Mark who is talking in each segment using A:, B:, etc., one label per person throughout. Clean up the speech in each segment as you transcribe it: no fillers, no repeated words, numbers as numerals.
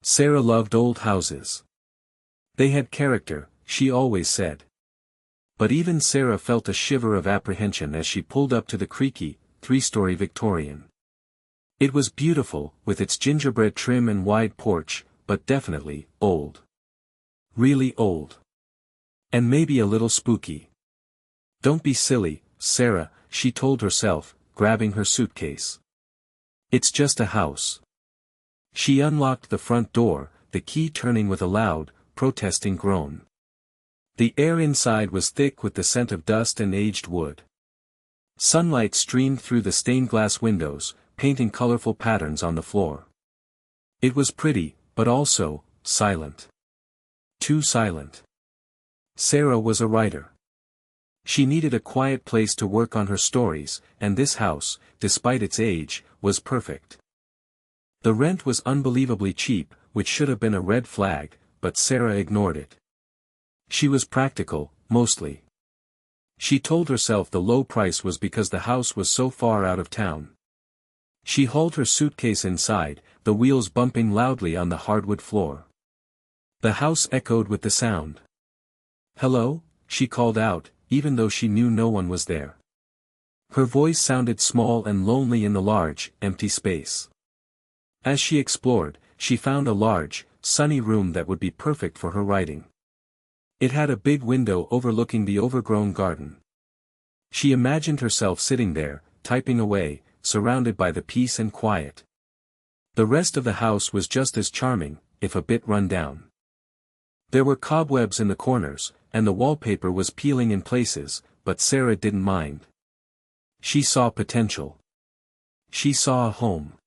A: Sarah loved old houses. They had character, she always said. But even Sarah felt a shiver of apprehension as she pulled up to the creaky, three-story Victorian. It was beautiful, with its gingerbread trim and wide porch, but definitely old. Really old. And maybe a little spooky. "Don't be silly, Sarah," she told herself, grabbing her suitcase. "It's just a house." She unlocked the front door, the key turning with a loud, protesting groan. The air inside was thick with the scent of dust and aged wood. Sunlight streamed through the stained glass windows, painting colorful patterns on the floor. It was pretty, but also silent. Too silent. Sarah was a writer. She needed a quiet place to work on her stories, and this house, despite its age, was perfect. The rent was unbelievably cheap, which should have been a red flag, but Sarah ignored it. She was practical, mostly. She told herself the low price was because the house was so far out of town. She hauled her suitcase inside, the wheels bumping loudly on the hardwood floor. The house echoed with the sound. "Hello?" she called out, even though she knew no one was there. Her voice sounded small and lonely in the large, empty space. As she explored, she found a large, sunny room that would be perfect for her writing. It had a big window overlooking the overgrown garden. She imagined herself sitting there, typing away, surrounded by the peace and quiet. The rest of the house was just as charming, if a bit run down. There were cobwebs in the corners, and the wallpaper was peeling in places, but Sarah didn't mind. She saw potential. She saw a home.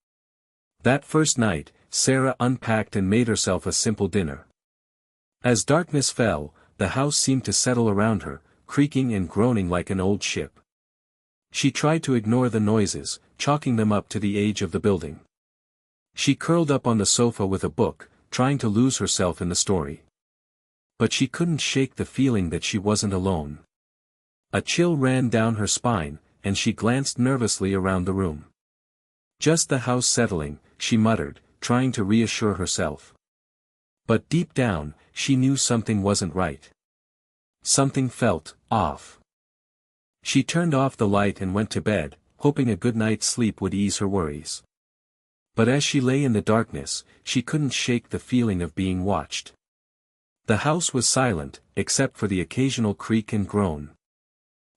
A: That first night, Sarah unpacked and made herself a simple dinner. As darkness fell, the house seemed to settle around her, creaking and groaning like an old ship. She tried to ignore the noises, chalking them up to the age of the building. She curled up on the sofa with a book, trying to lose herself in the story. But she couldn't shake the feeling that she wasn't alone. A chill ran down her spine, and she glanced nervously around the room. "Just the house settling," she muttered, trying to reassure herself. But deep down, she knew something wasn't right. Something felt off. She turned off the light and went to bed, hoping a good night's sleep would ease her worries. But as she lay in the darkness, she couldn't shake the feeling of being watched. The house was silent, except for the occasional creak and groan.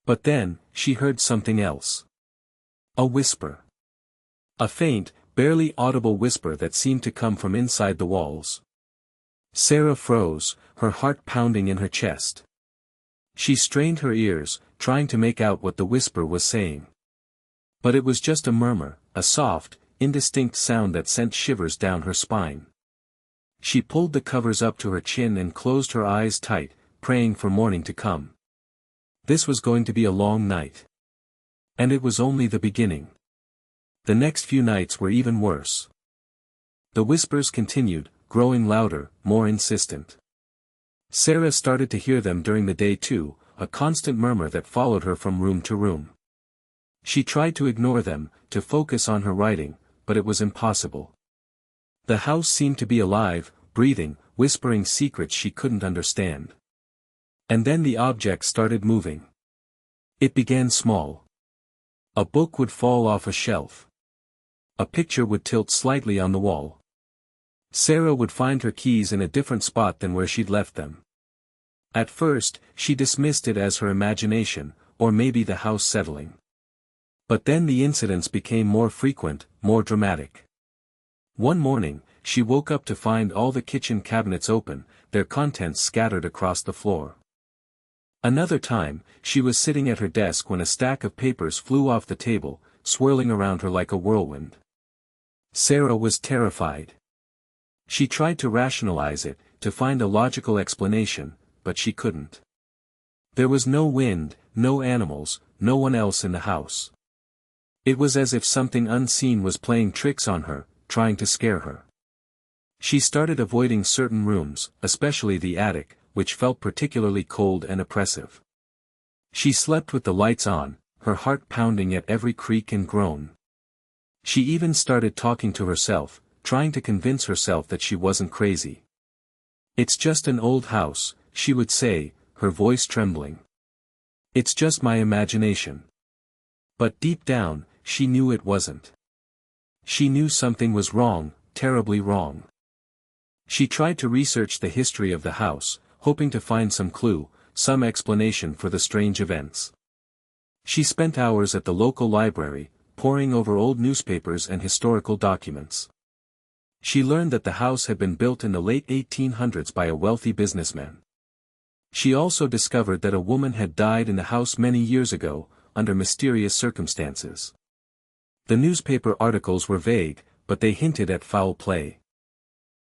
A: But then, she heard something else. A whisper. A faint, barely audible whisper that seemed to come from inside the walls. Sarah froze, her heart pounding in her chest. She strained her ears, trying to make out what the whisper was saying. But it was just a murmur, a soft, indistinct sound that sent shivers down her spine. She pulled the covers up to her chin and closed her eyes tight, praying for morning to come. This was going to be a long night. And it was only the beginning. The next few nights were even worse. The whispers continued, growing louder, more insistent. Sarah started to hear them during the day too, a constant murmur that followed her from room to room. She tried to ignore them, to focus on her writing, but it was impossible. The house seemed to be alive, breathing, whispering secrets she couldn't understand. And then the object started moving. It began small. A book would fall off a shelf. A picture would tilt slightly on the wall. Sarah would find her keys in a different spot than where she'd left them. At first, she dismissed it as her imagination, or maybe the house settling. But then the incidents became more frequent, more dramatic. One morning, she woke up to find all the kitchen cabinets open, their contents scattered across the floor. Another time, she was sitting at her desk when a stack of papers flew off the table, swirling around her like a whirlwind. Sarah was terrified. She tried to rationalize it, to find a logical explanation, but she couldn't. There was no wind, no animals, no one else in the house. It was as if something unseen was playing tricks on her, trying to scare her. She started avoiding certain rooms, especially the attic, which felt particularly cold and oppressive. She slept with the lights on, her heart pounding at every creak and groan. She even started talking to herself, trying to convince herself that she wasn't crazy. "It's just an old house," she would say, her voice trembling. "It's just my imagination." But deep down, she knew it wasn't. She knew something was wrong, terribly wrong. She tried to research the history of the house, hoping to find some clue, some explanation for the strange events. She spent hours at the local library, poring over old newspapers and historical documents. She learned that the house had been built in the late 1800s by a wealthy businessman. She also discovered that a woman had died in the house many years ago, under mysterious circumstances. The newspaper articles were vague, but they hinted at foul play.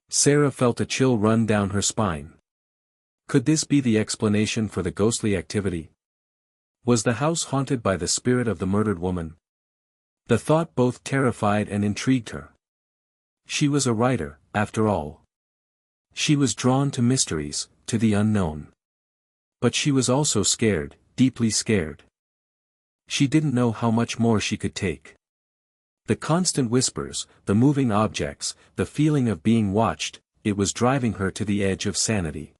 A: Sarah felt a chill run down her spine. Could this be the explanation for the ghostly activity? Was the house haunted by the spirit of the murdered woman? The thought both terrified and intrigued her. She was a writer, after all. She was drawn to mysteries, to the unknown. But she was also scared, deeply scared. She didn't know how much more she could take. The constant whispers, the moving objects, the feeling of being watched, it was driving her to the edge of sanity.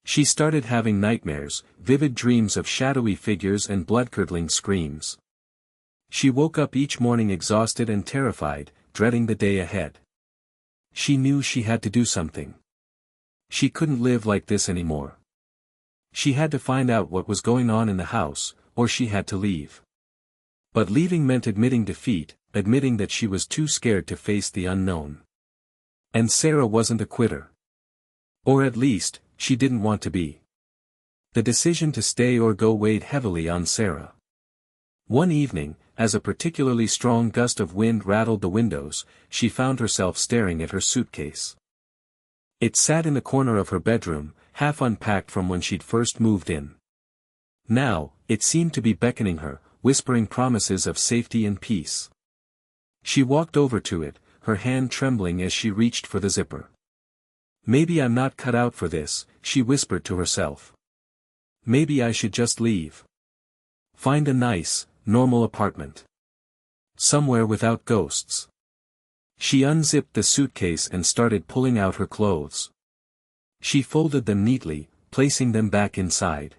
A: She started having nightmares, vivid dreams of shadowy figures and blood-curdling screams. She woke up each morning exhausted and terrified, dreading the day ahead. She knew she had to do something. She couldn't live like this anymore. She had to find out what was going on in the house, or she had to leave. But leaving meant admitting defeat, admitting that she was too scared to face the unknown. And Sarah wasn't a quitter. Or at least, she didn't want to be. The decision to stay or go weighed heavily on Sarah. One evening, as a particularly strong gust of wind rattled the windows, she found herself staring at her suitcase. It sat in the corner of her bedroom, half unpacked from when she'd first moved in. Now, it seemed to be beckoning her, whispering promises of safety and peace. She walked over to it, her hand trembling as she reached for the zipper. "Maybe I'm not cut out for this," she whispered to herself. "Maybe I should just leave. Find a nice, normal apartment. Somewhere without ghosts." She unzipped the suitcase and started pulling out her clothes. She folded them neatly, placing them back inside.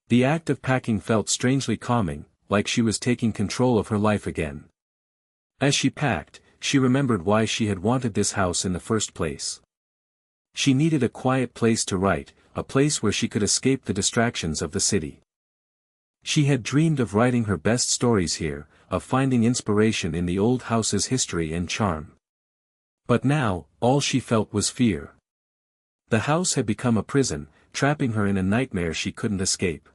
A: The act of packing felt strangely calming, like she was taking control of her life again. As she packed, she remembered why she had wanted this house in the first place. She needed a quiet place to write, a place where she could escape the distractions of the city. She had dreamed of writing her best stories here, of finding inspiration in the old house's history and charm. But now, all she felt was fear. The house had become a prison, trapping her in a nightmare she couldn't escape.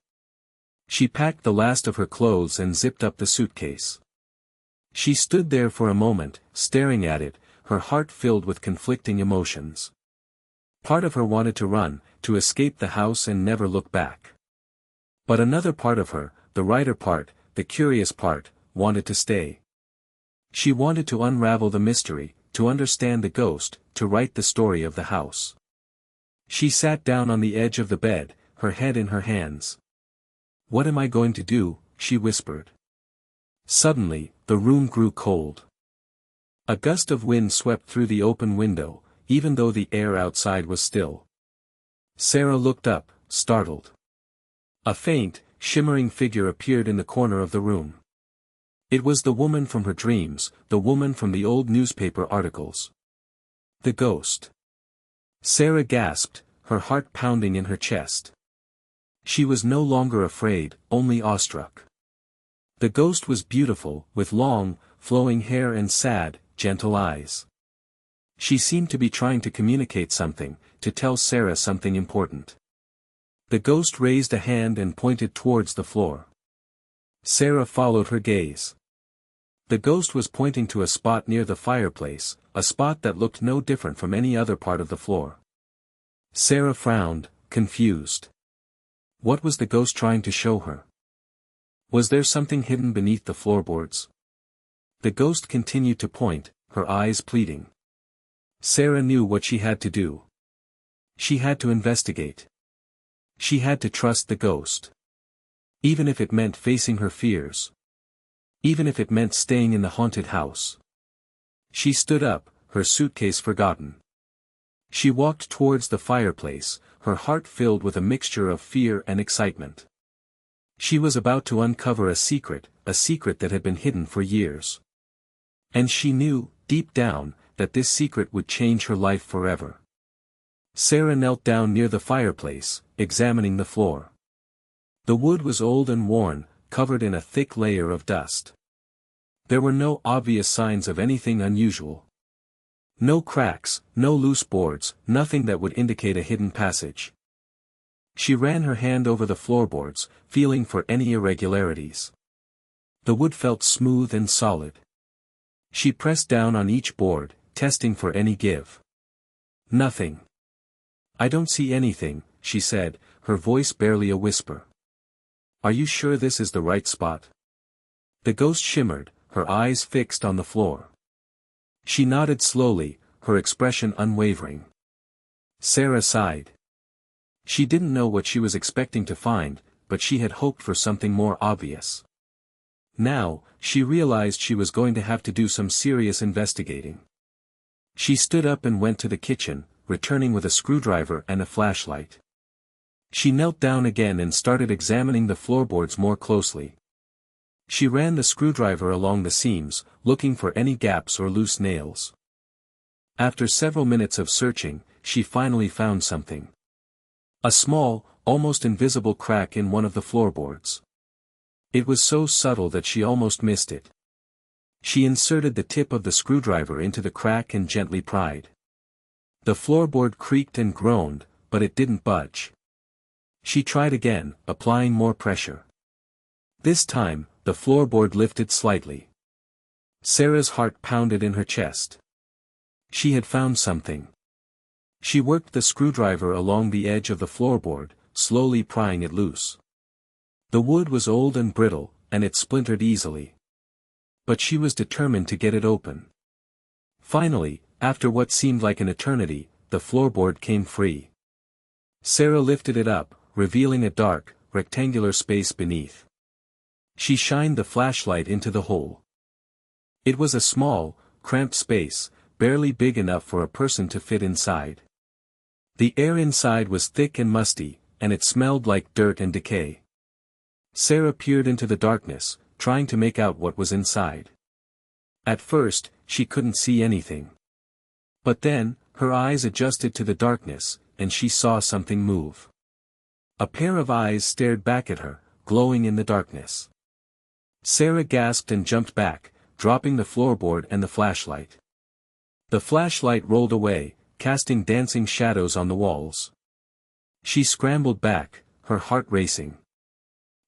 A: She packed the last of her clothes and zipped up the suitcase. She stood there for a moment, staring at it, her heart filled with conflicting emotions. Part of her wanted to run, to escape the house and never look back. But another part of her, the writer part, the curious part, wanted to stay. She wanted to unravel the mystery, to understand the ghost, to write the story of the house. She sat down on the edge of the bed, her head in her hands. "What am I going to do?" she whispered. Suddenly, the room grew cold. A gust of wind swept through the open window, even though the air outside was still. Sarah looked up, startled. A faint, shimmering figure appeared in the corner of the room. It was the woman from her dreams, the woman from the old newspaper articles. The ghost. Sarah gasped, her heart pounding in her chest. She was no longer afraid, only awestruck. The ghost was beautiful, with long, flowing hair and sad, gentle eyes. She seemed to be trying to communicate something, to tell Sarah something important. The ghost raised a hand and pointed towards the floor. Sarah followed her gaze. The ghost was pointing to a spot near the fireplace, a spot that looked no different from any other part of the floor. Sarah frowned, confused. What was the ghost trying to show her? Was there something hidden beneath the floorboards? The ghost continued to point, her eyes pleading. Sarah knew what she had to do. She had to investigate. She had to trust the ghost. Even if it meant facing her fears. Even if it meant staying in the haunted house. She stood up, her suitcase forgotten. She walked towards the fireplace, her heart filled with a mixture of fear and excitement. She was about to uncover a secret that had been hidden for years. And she knew, deep down, that this secret would change her life forever. Sarah knelt down near the fireplace, examining the floor. The wood was old and worn, covered in a thick layer of dust. There were no obvious signs of anything unusual. No cracks, no loose boards, nothing that would indicate a hidden passage. She ran her hand over the floorboards, feeling for any irregularities. The wood felt smooth and solid. She pressed down on each board, testing for any give. Nothing. "I don't see anything," she said, her voice barely a whisper. "Are you sure this is the right spot?" The ghost shimmered, her eyes fixed on the floor. She nodded slowly, her expression unwavering. Sarah sighed. She didn't know what she was expecting to find, but she had hoped for something more obvious. Now, she realized she was going to have to do some serious investigating. She stood up and went to the kitchen, returning with a screwdriver and a flashlight. She knelt down again and started examining the floorboards more closely. She ran the screwdriver along the seams, looking for any gaps or loose nails. After several minutes of searching, she finally found something. A small, almost invisible crack in one of the floorboards. It was so subtle that she almost missed it. She inserted the tip of the screwdriver into the crack and gently pried. The floorboard creaked and groaned, but it didn't budge. She tried again, applying more pressure. This time, the floorboard lifted slightly. Sarah's heart pounded in her chest. She had found something. She worked the screwdriver along the edge of the floorboard, slowly prying it loose. The wood was old and brittle, and it splintered easily. But she was determined to get it open. Finally, after what seemed like an eternity, the floorboard came free. Sarah lifted it up, revealing a dark, rectangular space beneath. She shined the flashlight into the hole. It was a small, cramped space, barely big enough for a person to fit inside. The air inside was thick and musty, and it smelled like dirt and decay. Sarah peered into the darkness, trying to make out what was inside. At first, she couldn't see anything. But then, her eyes adjusted to the darkness, and she saw something move. A pair of eyes stared back at her, glowing in the darkness. Sarah gasped and jumped back, dropping the floorboard and the flashlight. The flashlight rolled away, casting dancing shadows on the walls. She scrambled back, her heart racing.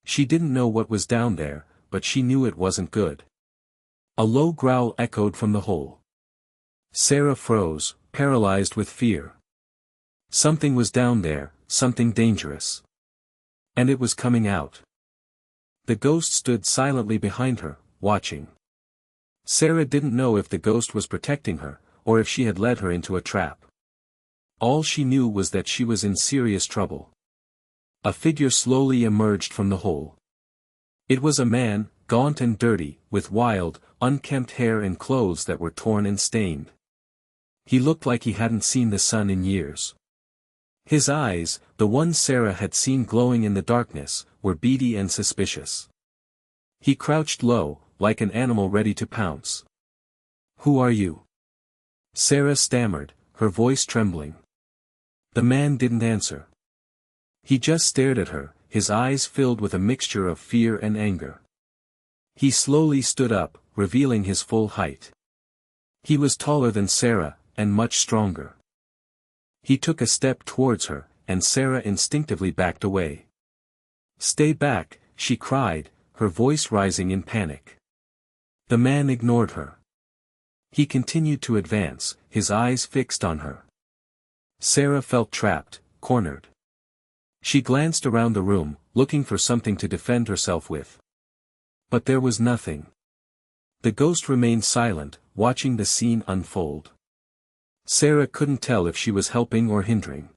A: She didn't know what was down there, but she knew it wasn't good. A low growl echoed from the hole. Sarah froze, paralyzed with fear. Something was down there, something dangerous. And it was coming out. The ghost stood silently behind her, watching. Sarah didn't know if the ghost was protecting her, or if she had led her into a trap. All she knew was that she was in serious trouble. A figure slowly emerged from the hole. It was a man, gaunt and dirty, with wild, unkempt hair and clothes that were torn and stained. He looked like he hadn't seen the sun in years. His eyes, the ones Sarah had seen glowing in the darkness, were beady and suspicious. He crouched low, like an animal ready to pounce. "Who are you?" Sarah stammered, her voice trembling. The man didn't answer. He just stared at her, his eyes filled with a mixture of fear and anger. He slowly stood up, revealing his full height. He was taller than Sarah, and much stronger. He took a step towards her, and Sarah instinctively backed away. "Stay back," she cried, her voice rising in panic. The man ignored her. He continued to advance, his eyes fixed on her. Sarah felt trapped, cornered. She glanced around the room, looking for something to defend herself with. But there was nothing. The ghost remained silent, watching the scene unfold. Sarah couldn't tell if she was helping or hindering.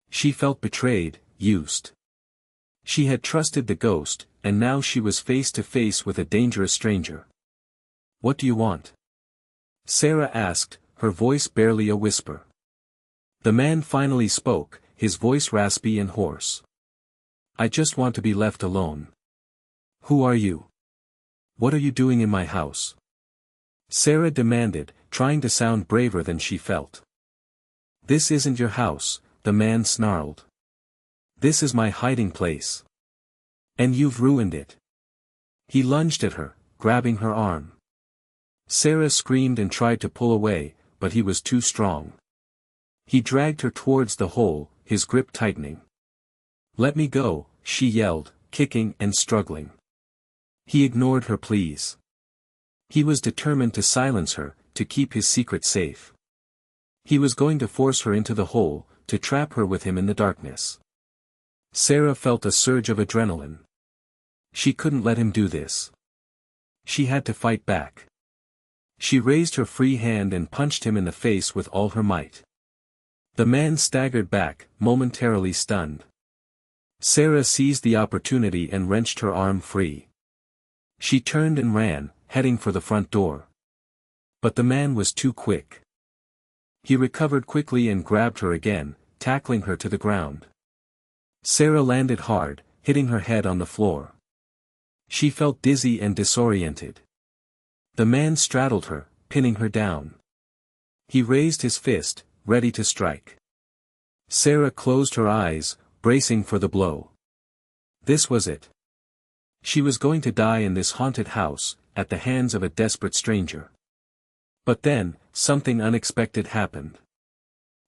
A: She felt betrayed, used. She had trusted the ghost, and now she was face to face with a dangerous stranger. "What do you want?" Sarah asked, her voice barely a whisper. The man finally spoke, his voice raspy and hoarse. "I just want to be left alone." "Who are you? What are you doing in my house?" Sarah demanded, trying to sound braver than she felt. "This isn't your house," the man snarled. "This is my hiding place. And you've ruined it." He lunged at her, grabbing her arm. Sarah screamed and tried to pull away, but he was too strong. He dragged her towards the hole, his grip tightening. "Let me go," she yelled, kicking and struggling. He ignored her pleas. He was determined to silence her, to keep his secret safe. He was going to force her into the hole, to trap her with him in the darkness. Sarah felt a surge of adrenaline. She couldn't let him do this. She had to fight back. She raised her free hand and punched him in the face with all her might. The man staggered back, momentarily stunned. Sarah seized the opportunity and wrenched her arm free. She turned and ran, heading for the front door. But the man was too quick. He recovered quickly and grabbed her again, tackling her to the ground. Sarah landed hard, hitting her head on the floor. She felt dizzy and disoriented. The man straddled her, pinning her down. He raised his fist, ready to strike. Sarah closed her eyes, bracing for the blow. This was it. She was going to die in this haunted house, at the hands of a desperate stranger. But then, something unexpected happened.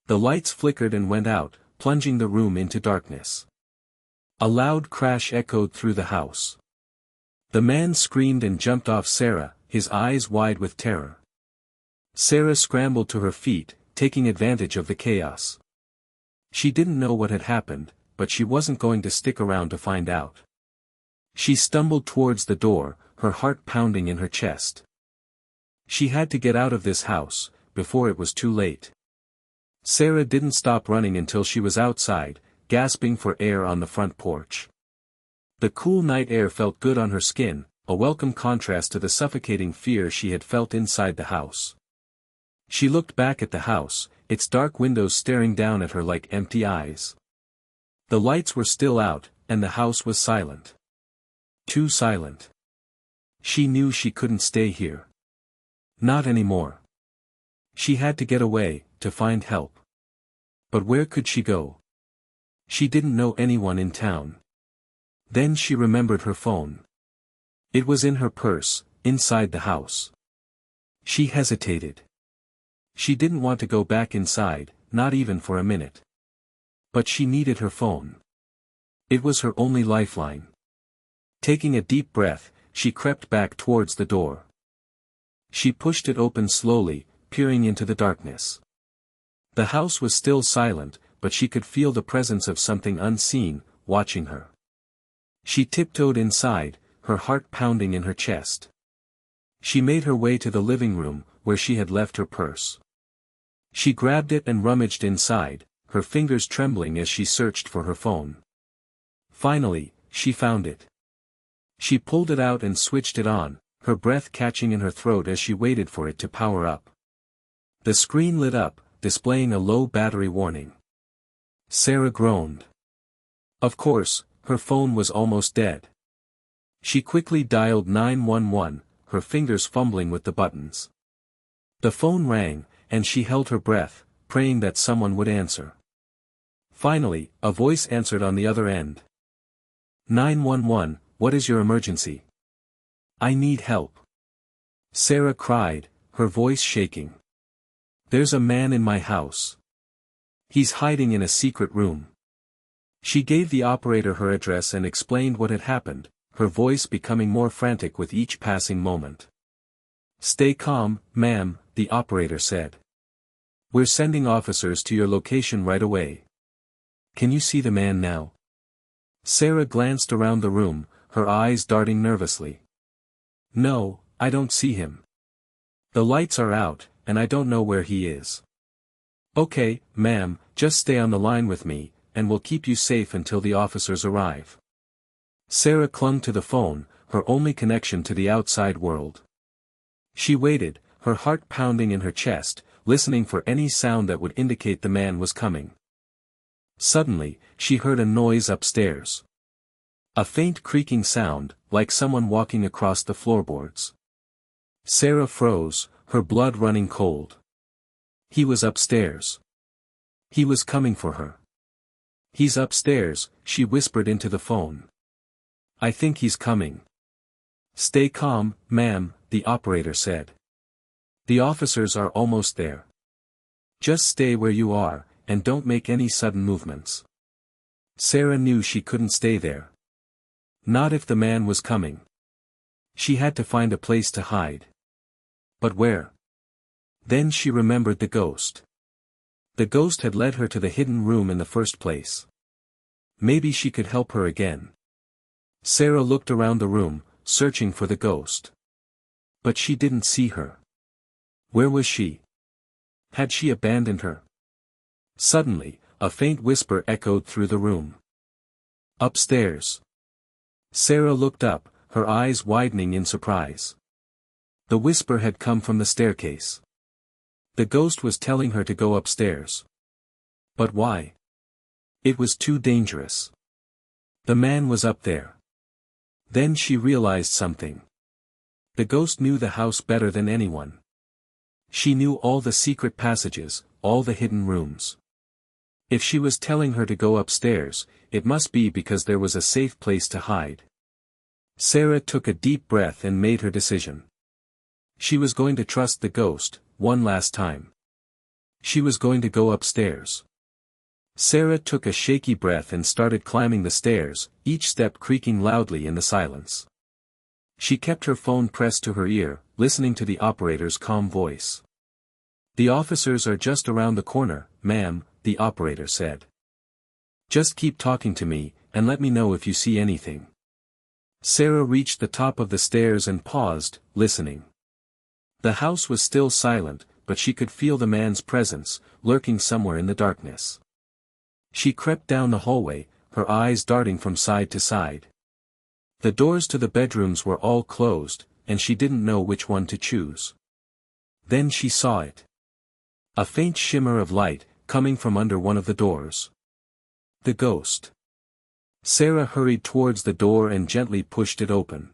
A: The lights flickered and went out, plunging the room into darkness. A loud crash echoed through the house. The man screamed and jumped off Sarah, his eyes wide with terror. Sarah scrambled to her feet, taking advantage of the chaos. She didn't know what had happened, but she wasn't going to stick around to find out. She stumbled towards the door, her heart pounding in her chest. She had to get out of this house, before it was too late. Sarah didn't stop running until she was outside, gasping for air on the front porch. The cool night air felt good on her skin, a welcome contrast to the suffocating fear she had felt inside the house. She looked back at the house, its dark windows staring down at her like empty eyes. The lights were still out, and the house was silent. Too silent. She knew she couldn't stay here. Not anymore. She had to get away, to find help. But where could she go? She didn't know anyone in town. Then she remembered her phone. It was in her purse, inside the house. She hesitated. She didn't want to go back inside, not even for a minute. But she needed her phone. It was her only lifeline. Taking a deep breath, she crept back towards the door. She pushed it open slowly, peering into the darkness. The house was still silent, but she could feel the presence of something unseen, watching her. She tiptoed inside, her heart pounding in her chest. She made her way to the living room, where she had left her purse. She grabbed it and rummaged inside, her fingers trembling as she searched for her phone. Finally, she found it. She pulled it out and switched it on, her breath catching in her throat as she waited for it to power up. The screen lit up, displaying a low battery warning. Sarah groaned. Of course, her phone was almost dead. She quickly dialed 911, her fingers fumbling with the buttons. The phone rang, and she held her breath, praying that someone would answer. Finally, a voice answered on the other end. 911, what is your emergency? I need help. Sarah cried, her voice shaking. There's a man in my house. He's hiding in a secret room. She gave the operator her address and explained what had happened, her voice becoming more frantic with each passing moment. Stay calm, ma'am, the operator said. We're sending officers to your location right away. Can you see the man now? Sarah glanced around the room, her eyes darting nervously. No, I don't see him. The lights are out, and I don't know where he is. Okay, ma'am, just stay on the line with me, and we'll keep you safe until the officers arrive. Sarah clung to the phone, her only connection to the outside world. She waited, her heart pounding in her chest, listening for any sound that would indicate the man was coming. Suddenly, she heard a noise upstairs. A faint creaking sound, like someone walking across the floorboards. Sarah froze, her blood running cold. He was upstairs. He was coming for her. "He's upstairs," she whispered into the phone. "I think he's coming." "Stay calm, ma'am," the operator said. "The officers are almost there. Just stay where you are, and don't make any sudden movements." Sarah knew she couldn't stay there. Not if the man was coming. She had to find a place to hide. But where? Then she remembered the ghost. The ghost had led her to the hidden room in the first place. Maybe she could help her again. Sarah looked around the room, searching for the ghost. But she didn't see her. Where was she? Had she abandoned her? Suddenly, a faint whisper echoed through the room. "Upstairs." Sarah looked up, her eyes widening in surprise. The whisper had come from the staircase. The ghost was telling her to go upstairs. But why? It was too dangerous. The man was up there. Then she realized something. The ghost knew the house better than anyone. She knew all the secret passages, all the hidden rooms. If she was telling her to go upstairs, it must be because there was a safe place to hide. Sarah took a deep breath and made her decision. She was going to trust the ghost, one last time. She was going to go upstairs. Sarah took a shaky breath and started climbing the stairs, each step creaking loudly in the silence. She kept her phone pressed to her ear, listening to the operator's calm voice. "The officers are just around the corner, ma'am," the operator said. "Just keep talking to me, and let me know if you see anything." Sarah reached the top of the stairs and paused, listening. The house was still silent, but she could feel the man's presence, lurking somewhere in the darkness. She crept down the hallway, her eyes darting from side to side. The doors to the bedrooms were all closed, and she didn't know which one to choose. Then she saw it. A faint shimmer of light, coming from under one of the doors. The ghost. Sarah hurried towards the door and gently pushed it open.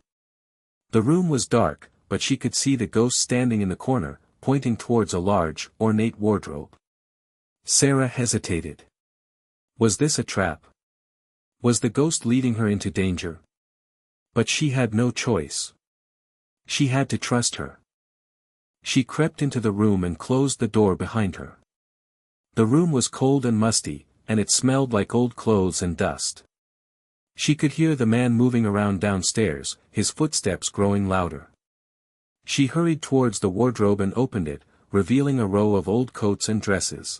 A: The room was dark, but she could see the ghost standing in the corner, pointing towards a large, ornate wardrobe. Sarah hesitated. Was this a trap? Was the ghost leading her into danger? But she had no choice. She had to trust her. She crept into the room and closed the door behind her. The room was cold and musty, and it smelled like old clothes and dust. She could hear the man moving around downstairs, his footsteps growing louder. She hurried towards the wardrobe and opened it, revealing a row of old coats and dresses.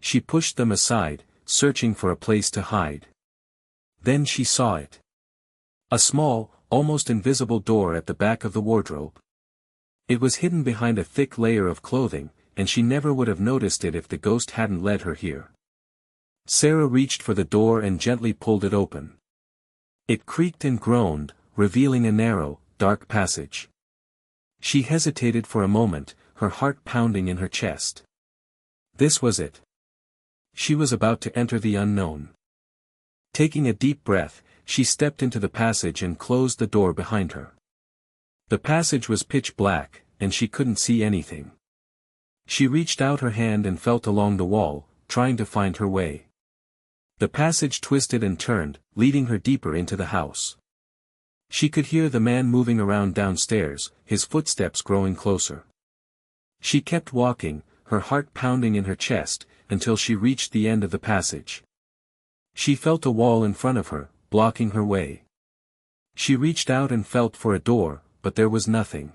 A: She pushed them aside, searching for a place to hide. Then she saw it. A small, almost invisible door at the back of the wardrobe. It was hidden behind a thick layer of clothing, and she never would have noticed it if the ghost hadn't led her here. Sarah reached for the door and gently pulled it open. It creaked and groaned, revealing a narrow, dark passage. She hesitated for a moment, her heart pounding in her chest. This was it. She was about to enter the unknown. Taking a deep breath, she stepped into the passage and closed the door behind her. The passage was pitch black, and she couldn't see anything. She reached out her hand and felt along the wall, trying to find her way. The passage twisted and turned, leading her deeper into the house. She could hear the man moving around downstairs, his footsteps growing closer. She kept walking, her heart pounding in her chest, until she reached the end of the passage. She felt a wall in front of her, blocking her way. She reached out and felt for a door, but there was nothing.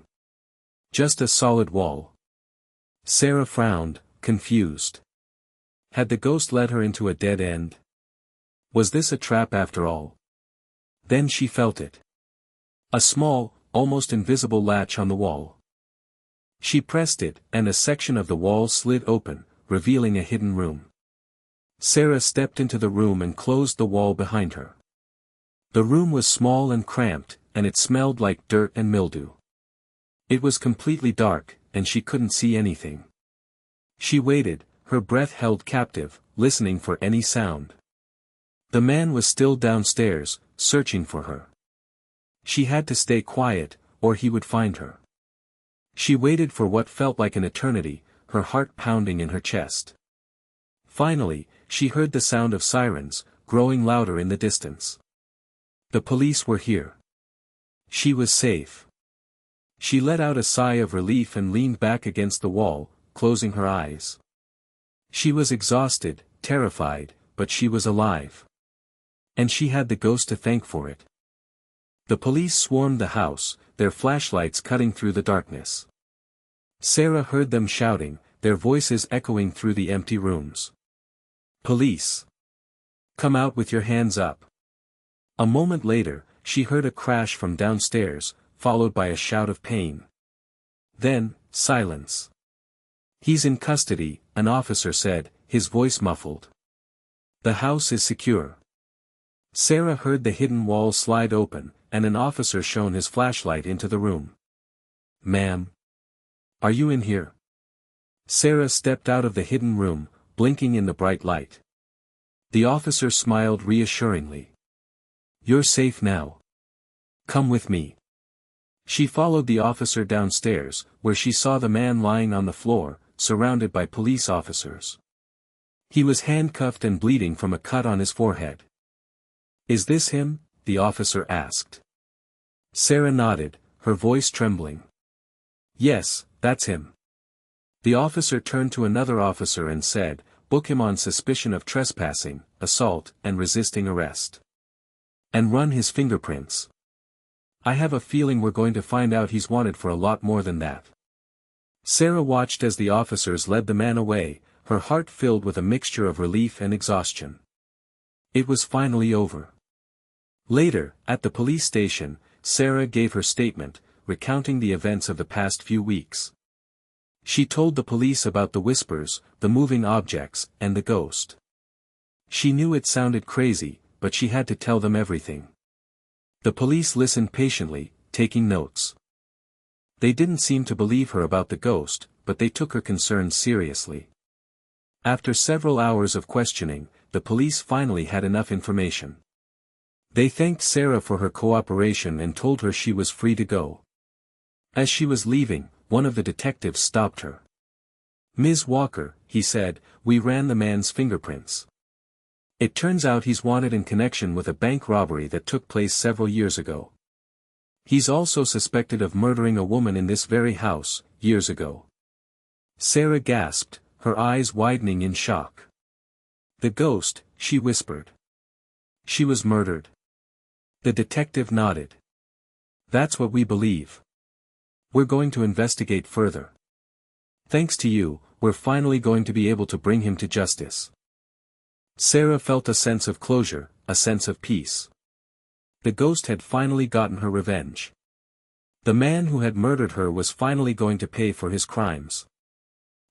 A: Just a solid wall. Sarah frowned, confused. Had the ghost led her into a dead end? Was this a trap after all? Then she felt it. A small, almost invisible latch on the wall. She pressed it, and a section of the wall slid open, revealing a hidden room. Sarah stepped into the room and closed the wall behind her. The room was small and cramped, and it smelled like dirt and mildew. It was completely dark, and she couldn't see anything. She waited, her breath held captive, listening for any sound. The man was still downstairs, searching for her. She had to stay quiet, or he would find her. She waited for what felt like an eternity, her heart pounding in her chest. Finally, she heard the sound of sirens, growing louder in the distance. The police were here. She was safe. She let out a sigh of relief and leaned back against the wall, closing her eyes. She was exhausted, terrified, but she was alive. And she had the ghost to thank for it. The police swarmed the house, their flashlights cutting through the darkness. Sarah heard them shouting, their voices echoing through the empty rooms. "Police! Come out with your hands up!" A moment later, she heard a crash from downstairs, followed by a shout of pain. Then, silence. "He's in custody," an officer said, his voice muffled. "The house is secure." Sarah heard the hidden wall slide open, and an officer shone his flashlight into the room. "Ma'am? Are you in here?" Sarah stepped out of the hidden room, blinking in the bright light. The officer smiled reassuringly. "You're safe now. Come with me." She followed the officer downstairs, where she saw the man lying on the floor, surrounded by police officers. He was handcuffed and bleeding from a cut on his forehead. "Is this him?" the officer asked. Sarah nodded, her voice trembling. "Yes, that's him." The officer turned to another officer and said, "Book him on suspicion of trespassing, assault, and resisting arrest. And run his fingerprints. I have a feeling we're going to find out he's wanted for a lot more than that." Sarah watched as the officers led the man away, her heart filled with a mixture of relief and exhaustion. It was finally over. Later, at the police station, Sarah gave her statement, recounting the events of the past few weeks. She told the police about the whispers, the moving objects, and the ghost. She knew it sounded crazy, but she had to tell them everything. The police listened patiently, taking notes. They didn't seem to believe her about the ghost, but they took her concerns seriously. After several hours of questioning, the police finally had enough information. They thanked Sarah for her cooperation and told her she was free to go. As she was leaving, one of the detectives stopped her. "Ms. Walker," he said, "we ran the man's fingerprints. It turns out he's wanted in connection with a bank robbery that took place several years ago. He's also suspected of murdering a woman in this very house, years ago." Sarah gasped, her eyes widening in shock. "The ghost," she whispered. "She was murdered." The detective nodded. "That's what we believe. We're going to investigate further. Thanks to you, we're finally going to be able to bring him to justice." Sarah felt a sense of closure, a sense of peace. The ghost had finally gotten her revenge. The man who had murdered her was finally going to pay for his crimes.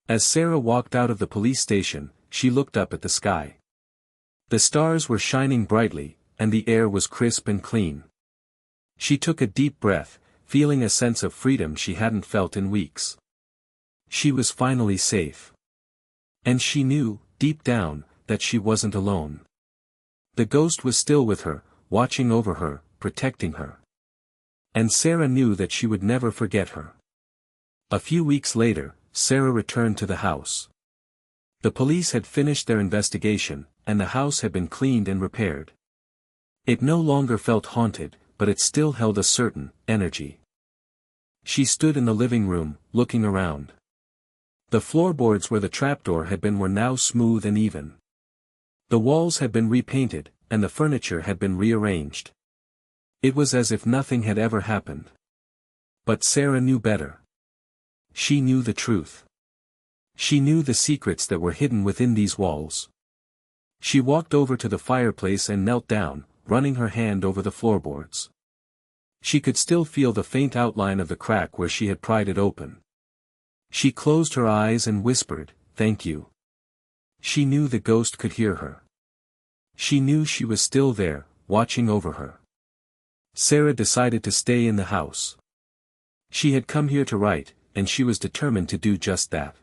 A: As Sarah walked out of the police station, she looked up at the sky. The stars were shining brightly, and the air was crisp and clean. She took a deep breath, feeling a sense of freedom she hadn't felt in weeks. She was finally safe. And she knew, deep down, that she wasn't alone. The ghost was still with her, watching over her, protecting her. And Sarah knew that she would never forget her. A few weeks later, Sarah returned to the house. The police had finished their investigation, and the house had been cleaned and repaired. It no longer felt haunted, but it still held a certain energy. She stood in the living room, looking around. The floorboards where the trapdoor had been were now smooth and even. The walls had been repainted, and the furniture had been rearranged. It was as if nothing had ever happened. But Sarah knew better. She knew the truth. She knew the secrets that were hidden within these walls. She walked over to the fireplace and knelt down, running her hand over the floorboards. She could still feel the faint outline of the crack where she had pried it open. She closed her eyes and whispered, "Thank you." She knew the ghost could hear her. She knew she was still there, watching over her. Sarah decided to stay in the house. She had come here to write, and she was determined to do just that.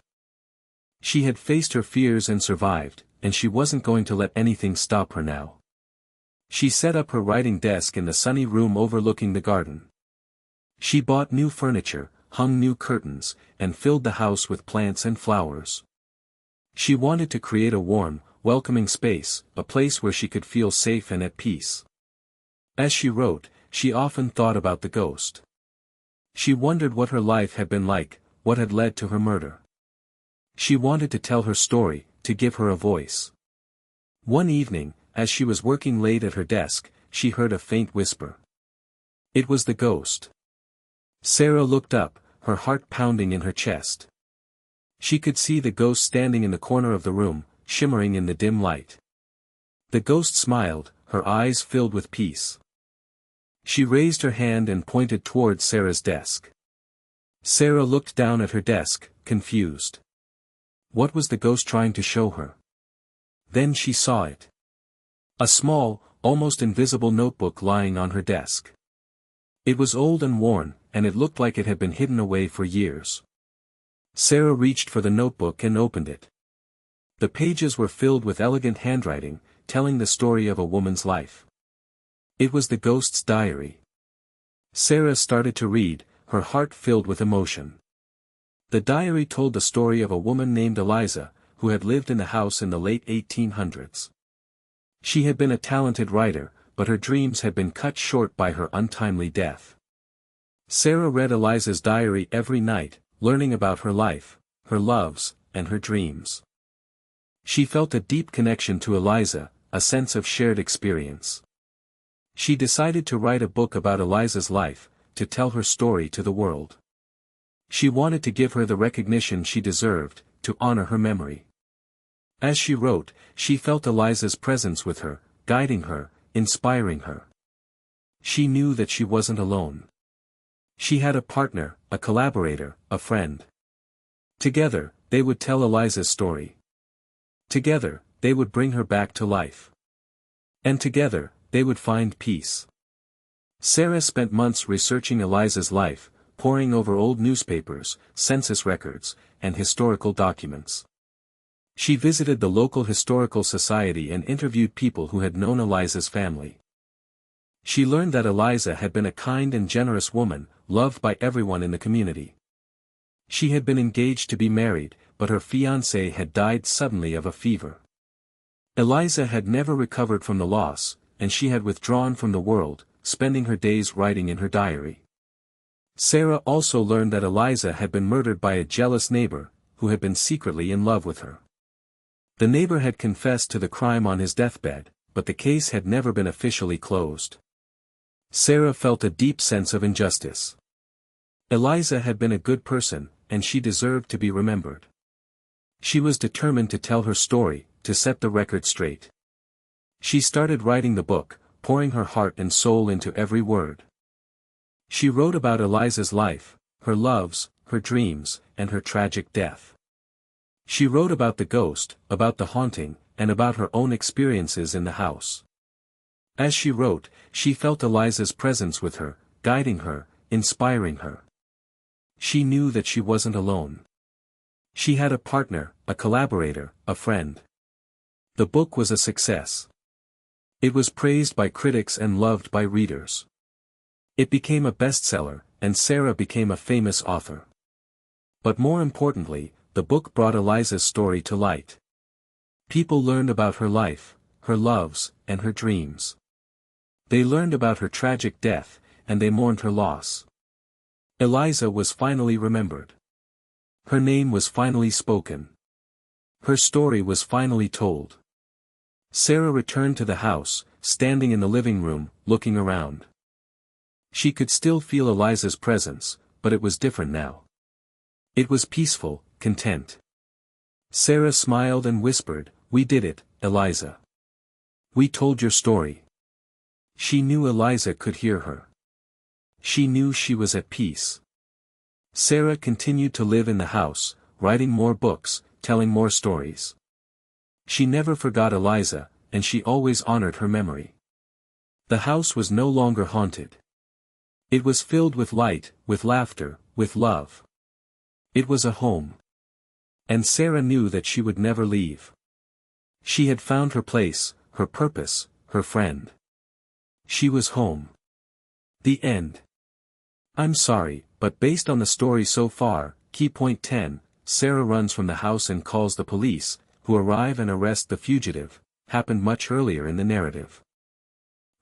A: She had faced her fears and survived, and she wasn't going to let anything stop her now. She set up her writing desk in the sunny room overlooking the garden. She bought new furniture, hung new curtains, and filled the house with plants and flowers. She wanted to create a warm, welcoming space, a place where she could feel safe and at peace. As she wrote, she often thought about the ghost. She wondered what her life had been like, what had led to her murder. She wanted to tell her story, to give her a voice. One evening, as she was working late at her desk, she heard a faint whisper. It was the ghost. Sarah looked up, her heart pounding in her chest. She could see the ghost standing in the corner of the room, shimmering in the dim light. The ghost smiled, her eyes filled with peace. She raised her hand and pointed towards Sarah's desk. Sarah looked down at her desk, confused. What was the ghost trying to show her? Then she saw it. A small, almost invisible notebook lying on her desk. It was old and worn, and it looked like it had been hidden away for years. Sarah reached for the notebook and opened it. The pages were filled with elegant handwriting, telling the story of a woman's life. It was the ghost's diary. Sarah started to read, her heart filled with emotion. The diary told the story of a woman named Eliza, who had lived in the house in the late 1800s. She had been a talented writer, but her dreams had been cut short by her untimely death. Sarah read Eliza's diary every night, learning about her life, her loves, and her dreams. She felt a deep connection to Eliza, a sense of shared experience. She decided to write a book about Eliza's life, to tell her story to the world. She wanted to give her the recognition she deserved, to honor her memory. As she wrote, she felt Eliza's presence with her, guiding her, inspiring her. She knew that she wasn't alone. She had a partner, a collaborator, a friend. Together, they would tell Eliza's story. Together, they would bring her back to life. And together, they would find peace. Sarah spent months researching Eliza's life, poring over old newspapers, census records, and historical documents. She visited the local historical society and interviewed people who had known Eliza's family. She learned that Eliza had been a kind and generous woman, loved by everyone in the community. She had been engaged to be married, but her fiancé had died suddenly of a fever. Eliza had never recovered from the loss, and she had withdrawn from the world, spending her days writing in her diary. Sarah also learned that Eliza had been murdered by a jealous neighbor, who had been secretly in love with her. The neighbor had confessed to the crime on his deathbed, but the case had never been officially closed. Sarah felt a deep sense of injustice. Eliza had been a good person, and she deserved to be remembered. She was determined to tell her story, to set the record straight. She started writing the book, pouring her heart and soul into every word. She wrote about Eliza's life, her loves, her dreams, and her tragic death. She wrote about the ghost, about the haunting, and about her own experiences in the house. As she wrote, she felt Eliza's presence with her, guiding her, inspiring her. She knew that she wasn't alone. She had a partner, a collaborator, a friend. The book was a success. It was praised by critics and loved by readers. It became a bestseller, and Sarah became a famous author. But more importantly, the book brought Eliza's story to light. People learned about her life, her loves, and her dreams. They learned about her tragic death, and they mourned her loss. Eliza was finally remembered. Her name was finally spoken. Her story was finally told. Sarah returned to the house, standing in the living room, looking around. She could still feel Eliza's presence, but it was different now. It was peaceful, content. Sarah smiled and whispered, "We did it, Eliza. We told your story." She knew Eliza could hear her. She knew she was at peace. Sarah continued to live in the house, writing more books, telling more stories. She never forgot Eliza, and she always honored her memory. The house was no longer haunted. It was filled with light, with laughter, with love. It was a home. And Sarah knew that she would never leave. She had found her place, her purpose, her friend. She was home. The end. I'm sorry, but based on the story so far, key point 10, Sarah runs from the house and calls the police, who arrive and arrest the fugitive, happened much earlier in the narrative.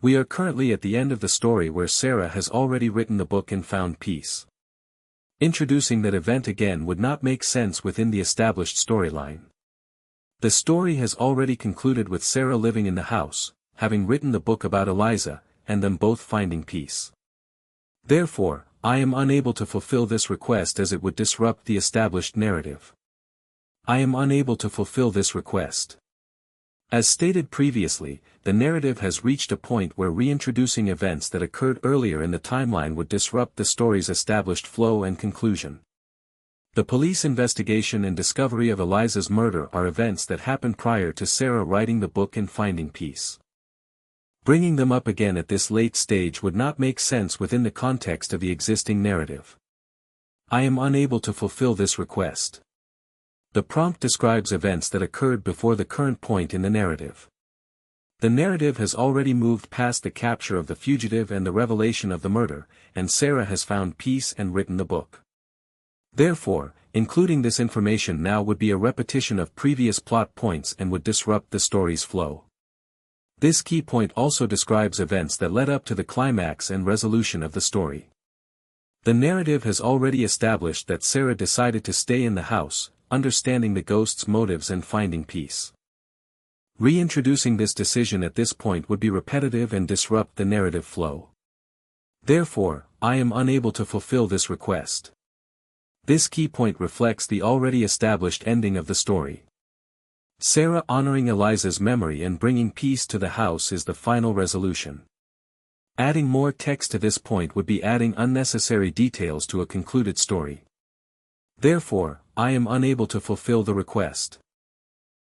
A: We are currently at the end of the story where Sarah has already written the book and found peace. Introducing that event again would not make sense within the established storyline. The story has already concluded with Sarah living in the house, having written the book about Eliza, and them both finding peace. Therefore, I am unable to fulfill this request as it would disrupt the established narrative. I am unable to fulfill this request. As stated previously, the narrative has reached a point where reintroducing events that occurred earlier in the timeline would disrupt the story's established flow and conclusion. The police investigation and discovery of Eliza's murder are events that happened prior to Sarah writing the book and finding peace. Bringing them up again at this late stage would not make sense within the context of the existing narrative. I am unable to fulfill this request. The prompt describes events that occurred before the current point in the narrative. The narrative has already moved past the capture of the fugitive and the revelation of the murder, and Sarah has found peace and written the book. Therefore, including this information now would be a repetition of previous plot points and would disrupt the story's flow. This key point also describes events that led up to the climax and resolution of the story. The narrative has already established that Sarah decided to stay in the house, understanding the ghost's motives and finding peace. Reintroducing this decision at this point would be repetitive and disrupt the narrative flow. Therefore, I am unable to fulfill this request. This key point reflects the already established ending of the story. Sarah honoring Eliza's memory and bringing peace to the house is the final resolution. Adding more text to this point would be adding unnecessary details to a concluded story. Therefore, I am unable to fulfill the request.